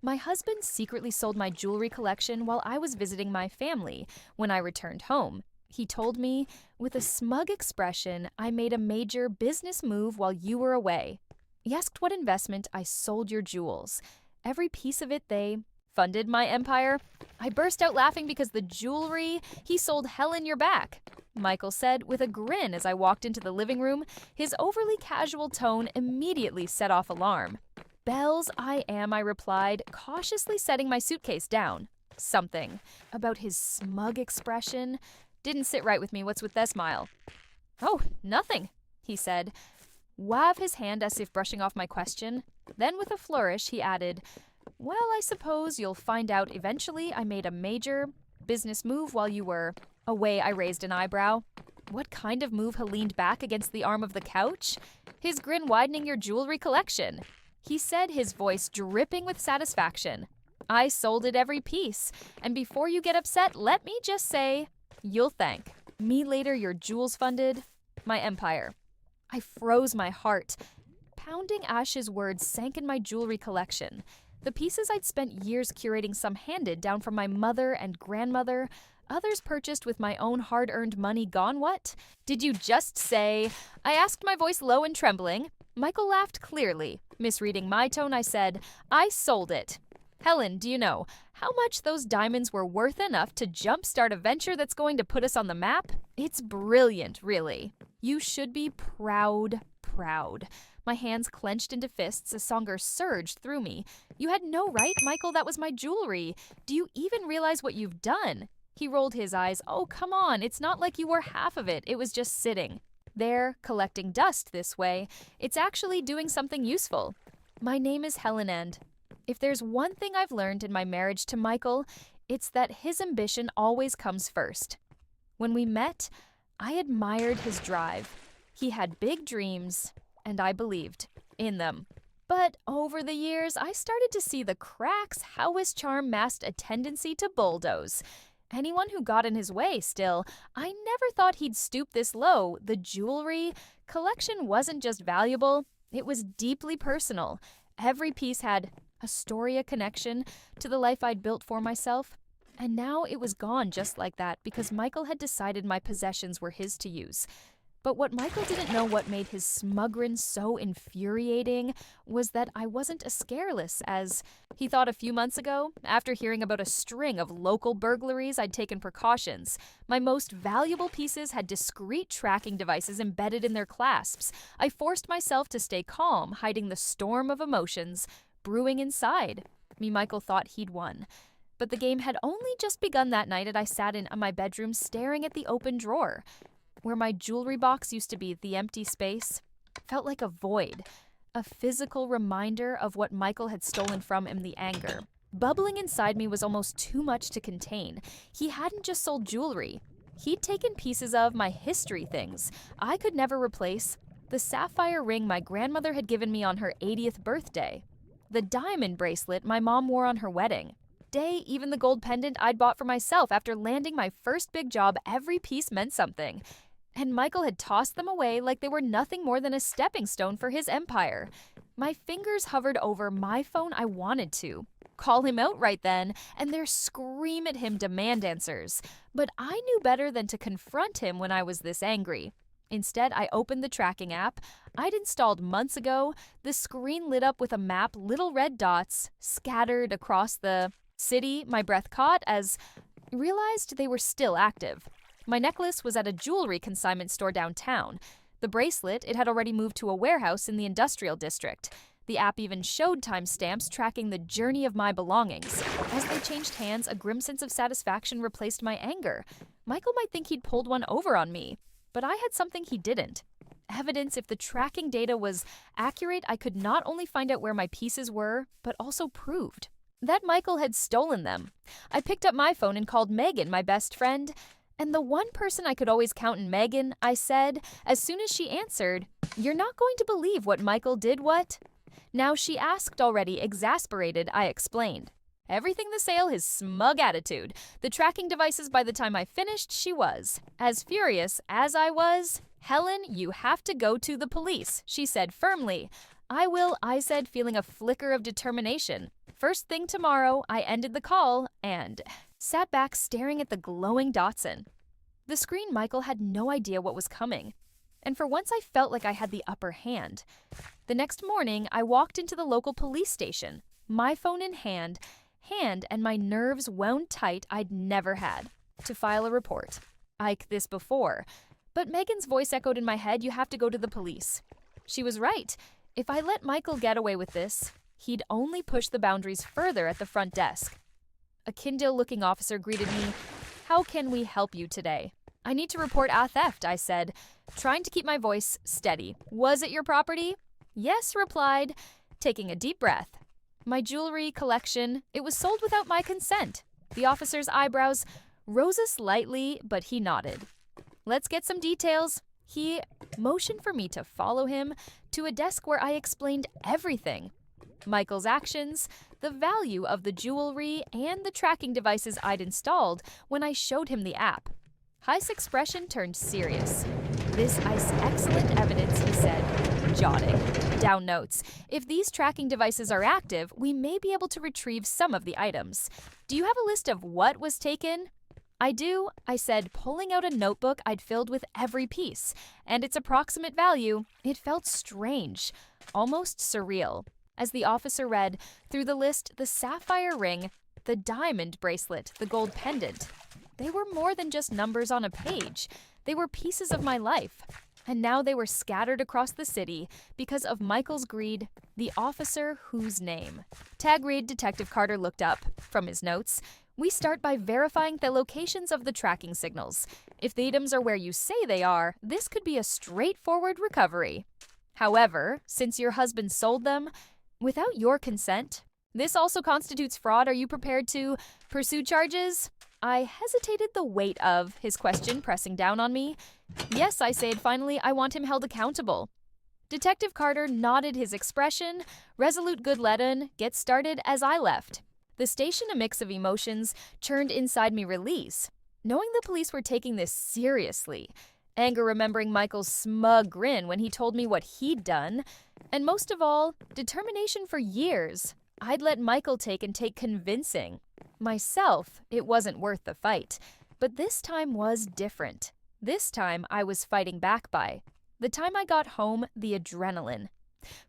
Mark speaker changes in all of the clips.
Speaker 1: My husband secretly sold my jewelry collection while I was visiting my family. When I returned home, he told me, with a smug expression, I made a major business move while you were away. He asked what investment I sold your jewels. Every piece of it they funded my empire. I burst out laughing because the jewelry he sold Helen your back. Michael said with a grin as I walked into the living room. His overly casual tone immediately set off alarm. Bells I am, I replied, cautiously setting my suitcase down. Something about his smug expression didn't sit right with me. What's with that smile? Oh, nothing, he said, wave his hand as if brushing off my question. Then with a flourish, he added, well, I suppose you'll find out eventually I made a major business move while you were away. I raised an eyebrow. What kind of move? He leaned back against the arm of the couch, his grin widening. Your jewelry collection, he said, his voice dripping with satisfaction. I sold it every piece, and before you get upset, let me just say, you'll thank me later. Your jewels funded my empire. I froze my heart. Pounding Ash's words sank in my jewelry collection. The pieces I'd spent years curating, some handed down from my mother and grandmother, others purchased with my own hard-earned money, gone. What? Did you just say? I asked, my voice low and trembling. Michael laughed clearly. Misreading my tone, I said, I sold it. Helen, do you know how much those diamonds were worth enough to jumpstart a venture that's going to put us on the map? It's brilliant, really. You should be proud. My hands clenched into fists, a hunger surged through me. You had no right, Michael, that was my jewelry. Do you even realize what you've done? He rolled his eyes. Oh, come on, it's not like you were half of it. It was just sitting there, collecting dust this way. It's actually doing something useful. My name is Helen, and if there's one thing I've learned in my marriage to Michael, it's that his ambition always comes first. When we met, I admired his drive. He had big dreams, and I believed in them. But over the years, I started to see the cracks how his charm masked a tendency to bulldoze. Anyone who got in his way, still, I never thought he'd stoop this low. The jewelry collection wasn't just valuable, it was deeply personal. Every piece had a story, a connection to the life I'd built for myself. And now it was gone just like that because Michael had decided my possessions were his to use. But what Michael didn't know, what made his smug grin so infuriating, was that I wasn't as careless as he thought a few months ago. After hearing about a string of local burglaries, I'd taken precautions. My most valuable pieces had discreet tracking devices embedded in their clasps. I forced myself to stay calm, hiding the storm of emotions brewing inside me. Michael thought he'd won. But the game had only just begun that night, and I sat in my bedroom staring at the open drawer. Where my jewelry box used to be, the empty space felt like a void, a physical reminder of what Michael had stolen from him. The anger bubbling inside me was almost too much to contain. He hadn't just sold jewelry. He'd taken pieces of my history, things I could never replace. The sapphire ring my grandmother had given me on her 80th birthday. The diamond bracelet my mom wore on her wedding day, even the gold pendant I'd bought for myself after landing my first big job. Every piece meant something. And Michael had tossed them away like they were nothing more than a stepping stone for his empire. My fingers hovered over my phone. I wanted to call him out right then and there, scream at him, demand answers. But I knew better than to confront him when I was this angry. Instead, I opened the tracking app I'd installed months ago. The screen lit up with a map, little red dots scattered across the city. My breath caught as I realized they were still active. My necklace was at a jewelry consignment store downtown. The bracelet, it had already moved to a warehouse in the industrial district. The app even showed timestamps tracking the journey of my belongings. As they changed hands, a grim sense of satisfaction replaced my anger. Michael might think he'd pulled one over on me, but I had something he didn't. Evidence. If the tracking data was accurate, I could not only find out where my pieces were, but also proved that Michael had stolen them. I picked up my phone and called Megan, my best friend. And the one person I could always count in, Megan, I said, as soon as she answered, "You're not going to believe what Michael did." What? Now she asked already, exasperated. I explained. Everything the sale, his smug attitude. The tracking devices, by the time I finished, she was as furious as I was. "Helen, you have to go to the police," she said firmly. "I will," I said, feeling a flicker of determination. First thing tomorrow, I ended the call and sat back staring at the glowing Datsun. The screen Michael had no idea what was coming. And for once I felt like I had the upper hand. The next morning, I walked into the local police station, my phone in hand and my nerves wound tight I'd never had, to file a report. Ike this before. But Megan's voice echoed in my head, "You have to go to the police." She was right. If I let Michael get away with this, he'd only push the boundaries further at the front desk. A Kindle-looking officer greeted me. "How can we help you today?" "I need to report a theft," I said, trying to keep my voice steady. "Was it your property?" "Yes," replied, taking a deep breath. "My jewelry collection, it was sold without my consent." The officer's eyebrows rose slightly, but he nodded. "Let's get some details." He motioned for me to follow him to a desk where I explained everything. Michael's actions, the value of the jewelry, and the tracking devices I'd installed when I showed him the app. Heist's expression turned serious. "This is excellent evidence," he said, jotting down notes. "If these tracking devices are active, we may be able to retrieve some of the items. Do you have a list of what was taken?" "I do," I said, pulling out a notebook I'd filled with every piece, and its approximate value. It felt strange, almost surreal. As the officer read through the list, the sapphire ring, the diamond bracelet, the gold pendant. They were more than just numbers on a page. They were pieces of my life. And now they were scattered across the city because of Michael's greed, the officer whose name. Tag read Detective Carter looked up from his notes. "We start by verifying the locations of the tracking signals. If the items are where you say they are, this could be a straightforward recovery. However, since your husband sold them without your consent, this also constitutes fraud. Are you prepared to pursue charges?" I hesitated, the weight of his question pressing down on me. "Yes," I said finally, "I want him held accountable." Detective Carter nodded, his expression resolute. "Good, Letton. Get started," as I left. The station, a mix of emotions, churned inside me. Release, knowing the police were taking this seriously. Anger, remembering Michael's smug grin when he told me what he'd done. And most of all, determination. For years I'd let Michael take convincing myself it wasn't worth the fight. But this time was different. This time I was fighting back by. The time I got home, the adrenaline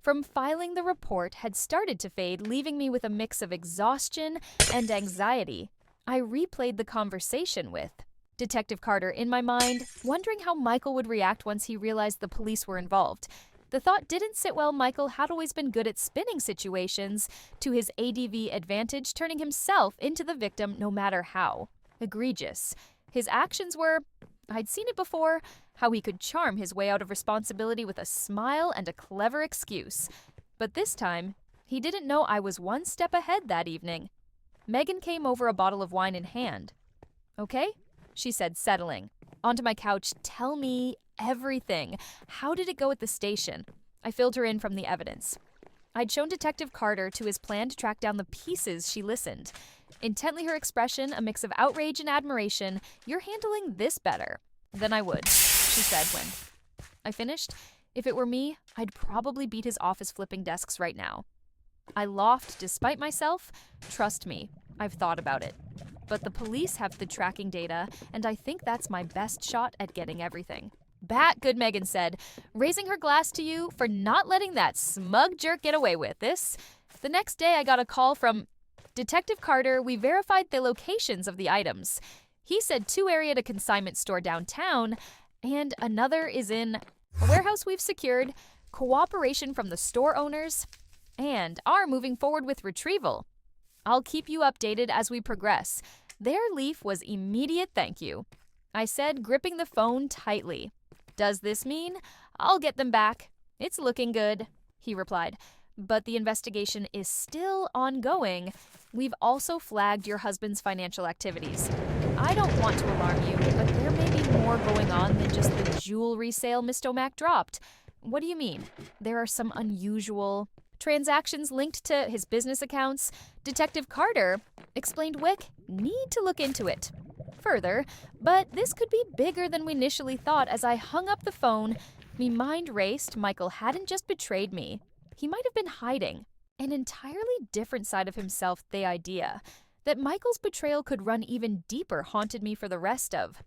Speaker 1: from filing the report had started to fade, leaving me with a mix of exhaustion and anxiety. I replayed the conversation with Detective Carter in my mind, wondering how Michael would react once he realized the police were involved. The thought didn't sit well. Michael had always been good at spinning situations to his ADV advantage, turning himself into the victim no matter how egregious his actions were. I'd seen it before, how he could charm his way out of responsibility with a smile and a clever excuse. But this time, he didn't know I was one step ahead that evening. Megan came over, a bottle of wine in hand. "Okay?" she said, settling onto my couch. "Tell me everything. How did it go at the station?" I filled her in from the evidence. I'd shown Detective Carter to his plan to track down the pieces. She listened. Intently, her expression a mix of outrage and admiration. "You're handling this better than I would," she said when I finished. "If it were me, I'd probably beat his office flipping desks right now." I laughed despite myself. "Trust me, I've thought about it. But the police have the tracking data, and I think that's my best shot at getting everything." "Bat good," Megan said, raising her glass to you for not letting that smug jerk get away with this. The next day, I got a call from Detective Carter. We verified the locations of the items. He said 2 area at a consignment store downtown, and another is in a warehouse. We've secured cooperation from the store owners and are moving forward with retrieval. I'll keep you updated as we progress. Their leaf was immediate thank you, I said, gripping the phone tightly. "Does this mean I'll get them back?" "It's looking good," he replied. "But the investigation is still ongoing. We've also flagged your husband's financial activities. I don't want to alarm you, but there may be more going on than just the jewelry sale Miss Domack dropped." "What do you mean?" "There are some unusual transactions linked to his business accounts. Detective Carter explained Wick need to look into it further, but this could be bigger than we initially thought." As I hung up the phone, me mind raced. Michael hadn't just betrayed me. he might have been hiding an entirely different side of himself. The idea that Michael's betrayal could run even deeper haunted me for the rest of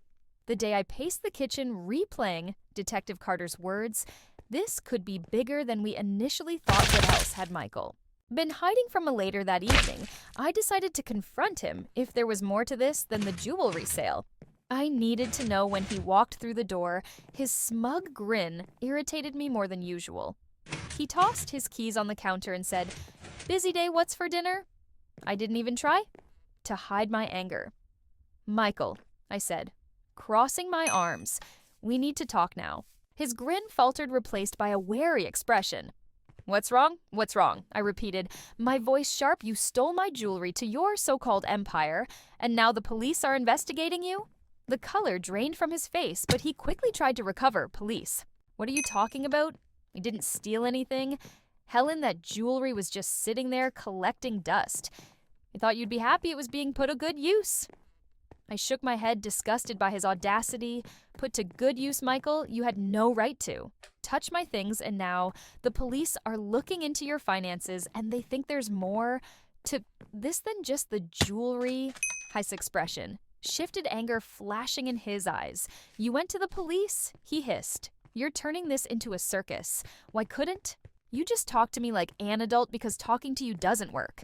Speaker 1: the day. I paced the kitchen, replaying Detective Carter's words. This could be bigger than we initially thought. What else had Michael been hiding from a later that evening? I decided to confront him if there was more to this than the jewelry sale. I needed to know when he walked through the door. His smug grin irritated me more than usual. He tossed his keys on the counter and said, "Busy day, what's for dinner?" I didn't even try to hide my anger. "Michael," I said, crossing my arms, "we need to talk now." His grin faltered, replaced by a wary expression. "What's wrong? What's wrong?" I repeated, my voice sharp. "You stole my jewelry to your so-called empire, and now the police are investigating you?" The color drained from his face, but he quickly tried to recover. "Police? What are you talking about? You didn't steal anything. Helen, that jewelry was just sitting there collecting dust. I thought you'd be happy it was being put to good use." I shook my head, disgusted by his audacity. "Put to good use, Michael? You had no right to touch my things, and now the police are looking into your finances, and they think there's more to this than just the jewelry." His expression shifted, anger flashing in his eyes. "You went to the police?" he hissed. "You're turning this into a circus. Why couldn't you just talk to me like an adult, because talking to you doesn't work?"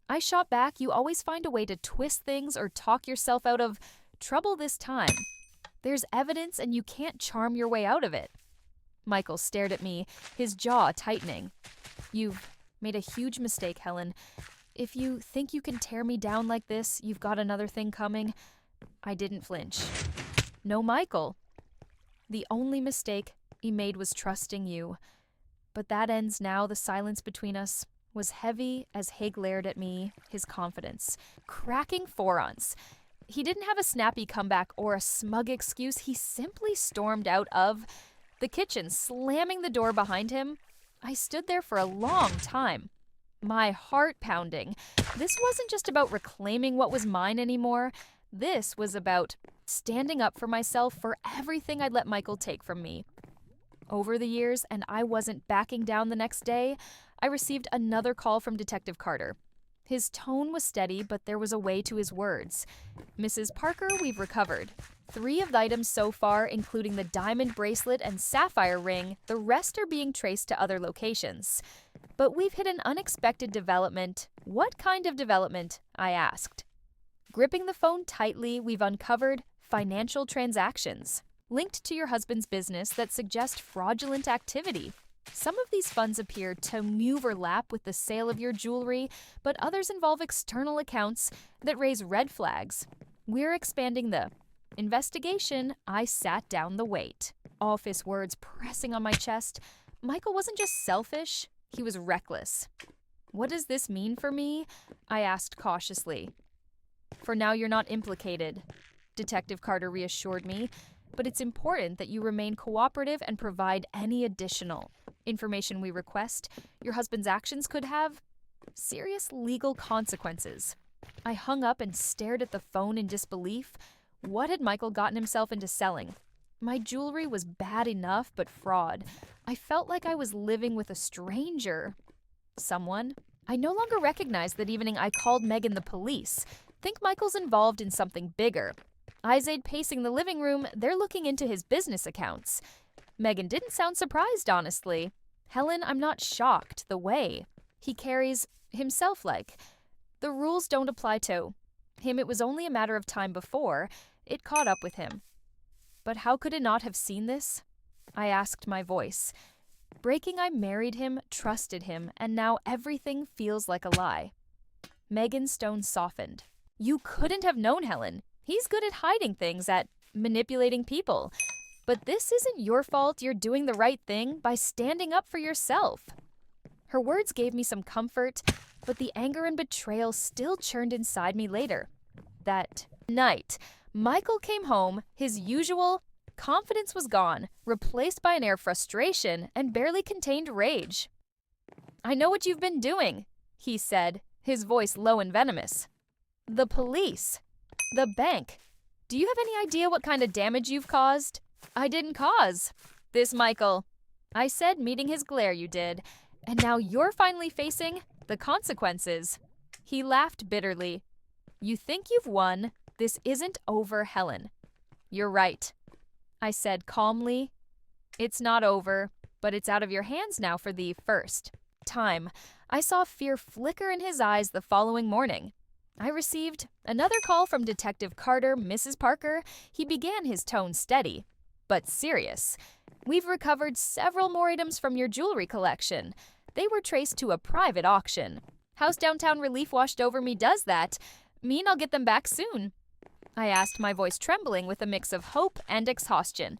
Speaker 1: I shot back, "You always find a way to twist things or talk yourself out of trouble. This time there's evidence, and you can't charm your way out of it." Michael stared at me, his jaw tightening. "You've made a huge mistake, Helen. If you think you can tear me down like this, you've got another thing coming." I didn't flinch. "No, Michael. The only mistake he made was trusting you. But that ends now." The silence between us was heavy as he glared at me, his confidence cracking for once. He didn't have a snappy comeback or a smug excuse. He simply stormed out of the kitchen, slamming the door behind him. I stood there for a long time, my heart pounding. This wasn't just about reclaiming what was mine anymore. This was about standing up for myself, for everything I'd let Michael take from me over the years, and I wasn't backing down. The next day, I received another call from Detective Carter. His tone was steady, but there was a way to his words. "Mrs. Parker, we've recovered 3 of the items so far, including the diamond bracelet and sapphire ring. The rest are being traced to other locations. But we've hit an unexpected development." "What kind of development?" I asked. Gripping the phone tightly, "We've uncovered financial transactions linked to your husband's business that suggest fraudulent activity. Some of these funds appear to overlap with the sale of your jewelry, but others involve external accounts that raise red flags. We're expanding the investigation." I sat down, the weight of his words pressing on my chest. Michael wasn't just selfish, he was reckless. "What does this mean for me?" I asked cautiously. "For now, you're not implicated," Detective Carter reassured me, "but it's important that you remain cooperative and provide any additional information we request. Your husband's actions could have serious legal consequences." I hung up and stared at the phone in disbelief. What had Michael gotten himself into selling? My jewelry was bad enough, but fraud. I felt like I was living with a stranger. Someone I no longer recognized. That evening, I called Megan the police. Think Michael's involved in something bigger. Eyes pacing the living room, they're looking into his business accounts. Megan didn't sound surprised, honestly. "Helen, I'm not shocked. The way he carries himself, like the rules don't apply to him. It was only a matter of time before it caught up with him." "But how could it not have seen this?" I asked, my voice breaking. "I married him, trusted him, and now everything feels like a lie." Megan's tone softened. "You couldn't have known, Helen. He's good at hiding things, at manipulating people. But this isn't your fault. You're doing the right thing by standing up for yourself." Her words gave me some comfort, but the anger and betrayal still churned inside me. Later that night, Michael came home. His usual confidence was gone, replaced by an air of frustration and barely contained rage. "I know what you've been doing," he said, his voice low and venomous. "The police. The bank. Do you have any idea what kind of damage you've caused?" "I didn't cause this, Michael," I said, meeting his glare. "You did. And now you're finally facing the consequences." He laughed bitterly. "You think you've won. This isn't over, Helen." "You're right," I said calmly. "It's not over, but it's out of your hands now for the first time." I saw fear flicker in his eyes the following morning. I received another call from Detective Carter, Mrs. Parker. He began his tone steady, but serious. "We've recovered several more items from your jewelry collection. They were traced to a private auction. House Downtown Relief washed over me does that. Mean I'll get them back soon?" I asked, my voice trembling with a mix of hope and exhaustion.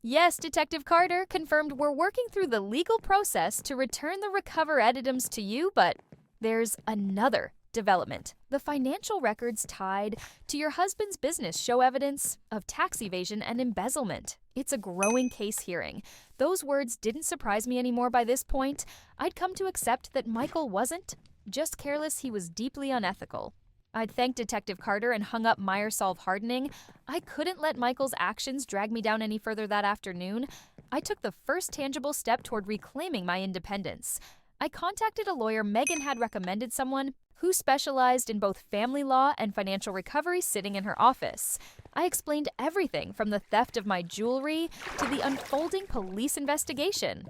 Speaker 1: "Yes, Detective Carter, confirmed we're working through the legal process to return the recovered items to you, but there's another development. The financial records tied to your husband's business show evidence of tax evasion and embezzlement. It's a growing case hearing." Those words didn't surprise me anymore by this point. I'd come to accept that Michael wasn't just careless, he was deeply unethical. I'd thanked Detective Carter and hung up Meyer-Solve hardening. I couldn't let Michael's actions drag me down any further that afternoon. I took the first tangible step toward reclaiming my independence. I contacted a lawyer Megan had recommended, someone who specialized in both family law and financial recovery, sitting in her office. I explained everything from the theft of my jewelry to the unfolding police investigation.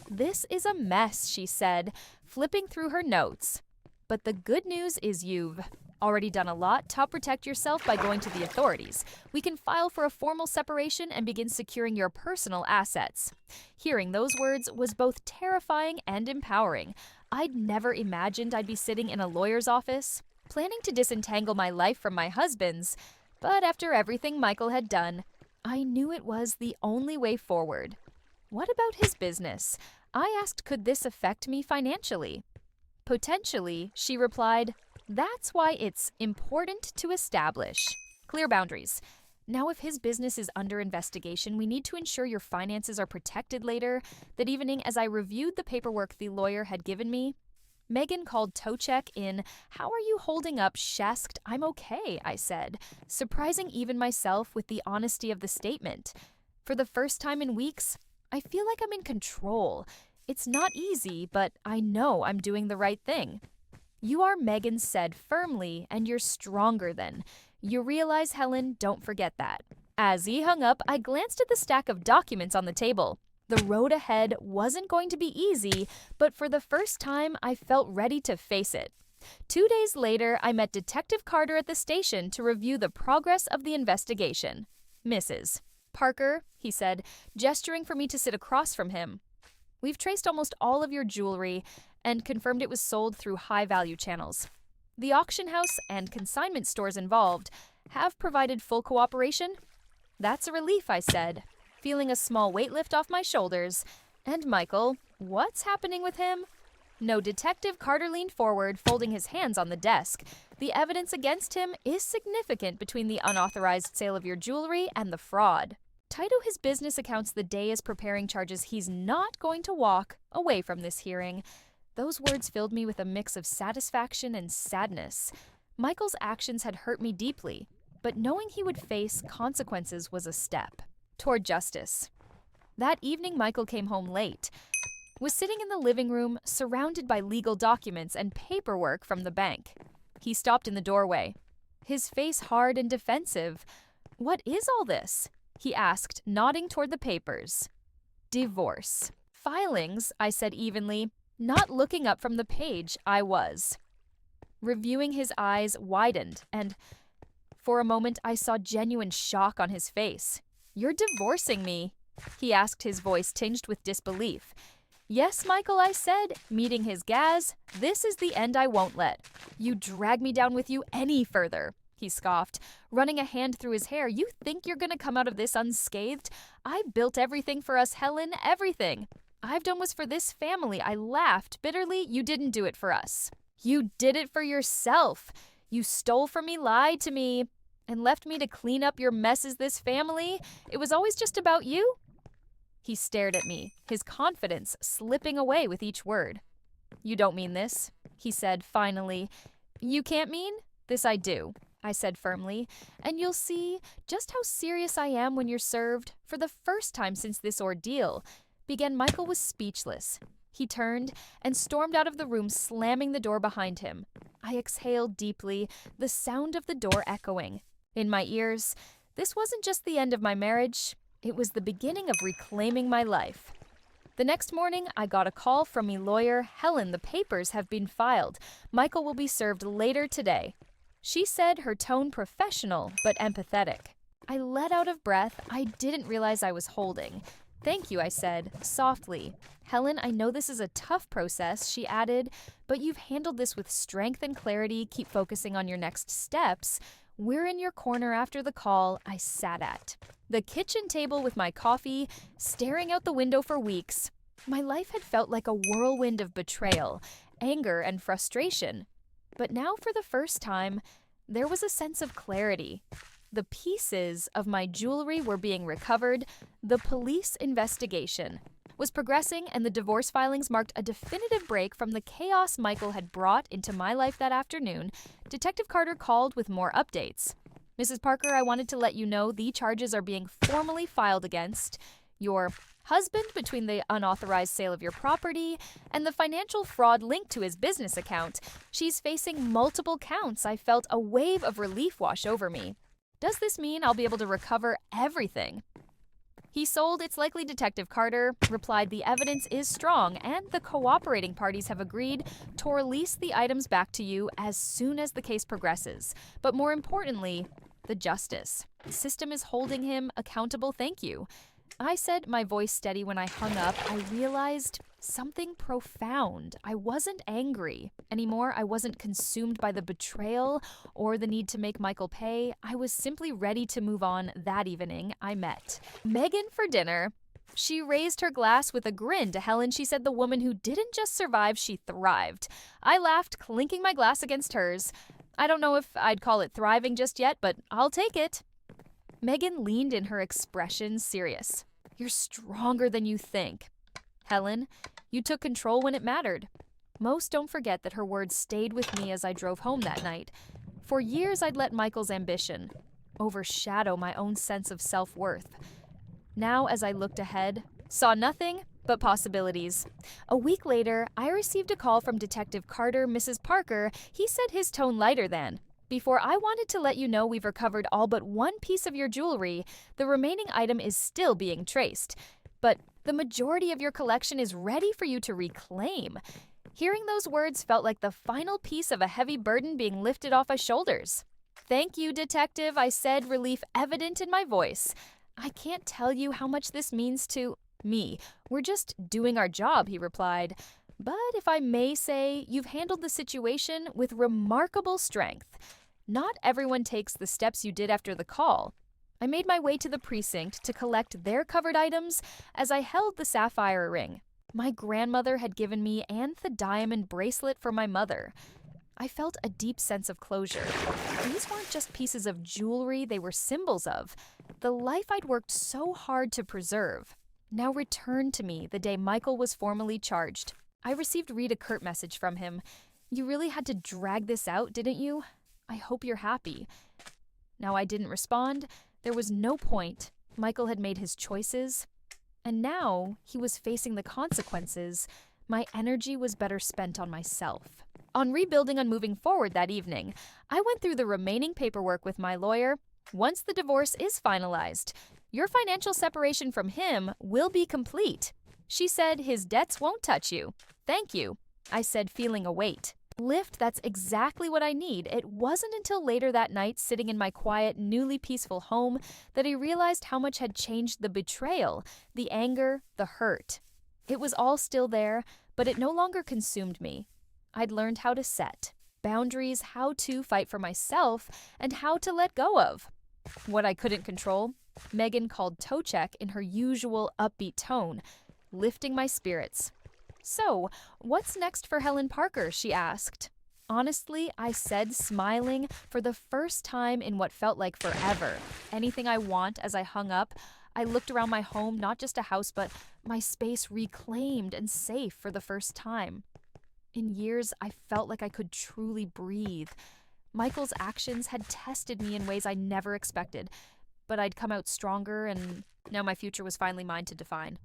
Speaker 1: "This is a mess," she said, flipping through her notes. "But the good news is you've already done a lot to protect yourself by going to the authorities. We can file for a formal separation and begin securing your personal assets." Hearing those words was both terrifying and empowering. I'd never imagined I'd be sitting in a lawyer's office, planning to disentangle my life from my husband's. But after everything Michael had done, I knew it was the only way forward. "What about his business?" I asked, "Could this affect me financially?" "Potentially," she replied. "That's why it's important to establish clear boundaries. Now, if his business is under investigation, we need to ensure your finances are protected later." That evening, as I reviewed the paperwork the lawyer had given me, Megan called toe check in. "How are you holding up?" She asked. "I'm okay," I said, surprising even myself with the honesty of the statement. For the first time in weeks, I feel like I'm in control. It's not easy, but I know I'm doing the right thing. "You are," Megan said firmly, "and you're stronger than you realize, Helen. Don't forget that." As he hung up, I glanced at the stack of documents on the table. The road ahead wasn't going to be easy, but for the first time, I felt ready to face it. 2 days later, I met Detective Carter at the station to review the progress of the investigation. "Mrs. Parker," he said, gesturing for me to sit across from him, "we've traced almost all of your jewelry and confirmed it was sold through high-value channels. The auction house and consignment stores involved have provided full cooperation." "That's a relief," I said, feeling a small weight lift off my shoulders. "And Michael, what's happening with him?" No, Detective Carter leaned forward, folding his hands on the desk. "The evidence against him is significant between the unauthorized sale of your jewelry and the fraud. Tied to his business accounts, the day is preparing charges. He's not going to walk away from this hearing." Those words filled me with a mix of satisfaction and sadness. Michael's actions had hurt me deeply, but knowing he would face consequences was a step toward justice. That evening, Michael came home late, was sitting in the living room, surrounded by legal documents and paperwork from the bank. He stopped in the doorway, his face hard and defensive. "What is all this?" he asked, nodding toward the papers. "Divorce filings," I said evenly, not looking up from the page I was. Reviewing, his eyes widened, and for a moment I saw genuine shock on his face. "You're divorcing me?" he asked, his voice tinged with disbelief. "Yes, Michael," I said, meeting his gaze. "This is the end I won't let you drag me down with you any further," he scoffed, running a hand through his hair. "You think you're gonna come out of this unscathed? I built everything for us, Helen, everything I've done was for this family." I laughed bitterly. "You didn't do it for us. You did it for yourself. You stole from me, lied to me, and left me to clean up your messes, this family. It was always just about you?" He stared at me, his confidence slipping away with each word. "You don't mean this," he said finally. "You can't mean this. I do," I said firmly, "and you'll see just how serious I am when you're served." For the first time since this ordeal began, Michael was speechless. He turned and stormed out of the room, slamming the door behind him. I exhaled deeply, the sound of the door echoing. In my ears, this wasn't just the end of my marriage, it was the beginning of reclaiming my life. The next morning, I got a call from my lawyer. Helen, the papers have been filed. Michael will be served later today. She said, her tone professional but empathetic. I let out of breath I didn't realize I was holding. Thank you, I said, softly. Helen, I know this is a tough process, she added, but you've handled this with strength and clarity. Keep focusing on your next steps. We're in your corner. After the call, I sat at the kitchen table with my coffee, staring out the window for weeks. My life had felt like a whirlwind of betrayal, anger, and frustration. But now, for the first time, there was a sense of clarity. The pieces of my jewelry were being recovered. The police investigation was progressing, and the divorce filings marked a definitive break from the chaos Michael had brought into my life that afternoon. Detective Carter called with more updates. Mrs. Parker, I wanted to let you know the charges are being formally filed against your husband between the unauthorized sale of your property and the financial fraud linked to his business account. She's facing multiple counts. I felt a wave of relief wash over me. Does this mean I'll be able to recover everything? He sold. It's likely, Detective Carter replied. The evidence is strong, and the cooperating parties have agreed to release the items back to you as soon as the case progresses. But more importantly, the justice system is holding him accountable. Thank you. I said, my voice steady. When I hung up, I realized something profound. I wasn't angry anymore. I wasn't consumed by the betrayal or the need to make Michael pay. I was simply ready to move on. That evening, I met Megan for dinner. She raised her glass with a grin to Helen. She said, the woman who didn't just survive, she thrived. I laughed, clinking my glass against hers. I don't know if I'd call it thriving just yet, but I'll take it. Megan leaned in, her expression serious. You're stronger than you think. Helen, you took control when it mattered. Most don't forget that her words stayed with me as I drove home that night. For years, I'd let Michael's ambition overshadow my own sense of self-worth. Now, as I looked ahead, saw nothing but possibilities. A week later, I received a call from Detective Carter. Mrs. Parker, he said, his tone lighter than before. I wanted to let you know we've recovered all but one piece of your jewelry. The remaining item is still being traced, but the majority of your collection is ready for you to reclaim. Hearing those words felt like the final piece of a heavy burden being lifted off my shoulders. Thank you, Detective, I said, relief evident in my voice. I can't tell you how much this means to me. We're just doing our job, he replied. But if I may say, you've handled the situation with remarkable strength. Not everyone takes the steps you did after the call. I made my way to the precinct to collect their covered items as I held the sapphire ring my grandmother had given me and the diamond bracelet for my mother. I felt a deep sense of closure. These weren't just pieces of jewelry, they were symbols of the life I'd worked so hard to preserve. Now returned to me the day Michael was formally charged. I received a curt message from him. You really had to drag this out, didn't you? I hope you're happy. Now, I didn't respond. There was no point. Michael had made his choices, and now he was facing the consequences. My energy was better spent on myself. On rebuilding, on moving forward that evening, I went through the remaining paperwork with my lawyer. Once the divorce is finalized, your financial separation from him will be complete. She said, his debts won't touch you. Thank you, I said, feeling a weight. Lift, that's exactly what I need. It wasn't until later that night, sitting in my quiet, newly peaceful home, that I realized how much had changed. The betrayal, the anger, the hurt. It was all still there, but it no longer consumed me. I'd learned how to set boundaries, how to fight for myself, and how to let go of what I couldn't control. Megan called toe check in her usual upbeat tone, lifting my spirits. So, what's next for Helen Parker? She asked. Honestly, I said, smiling for the first time in what felt like forever. Anything I want. As I hung up, I looked around my home, not just a house, but my space reclaimed and safe for the first time. In years, I felt like I could truly breathe. Michael's actions had tested me in ways I never expected, but I'd come out stronger, and now my future was finally mine to define.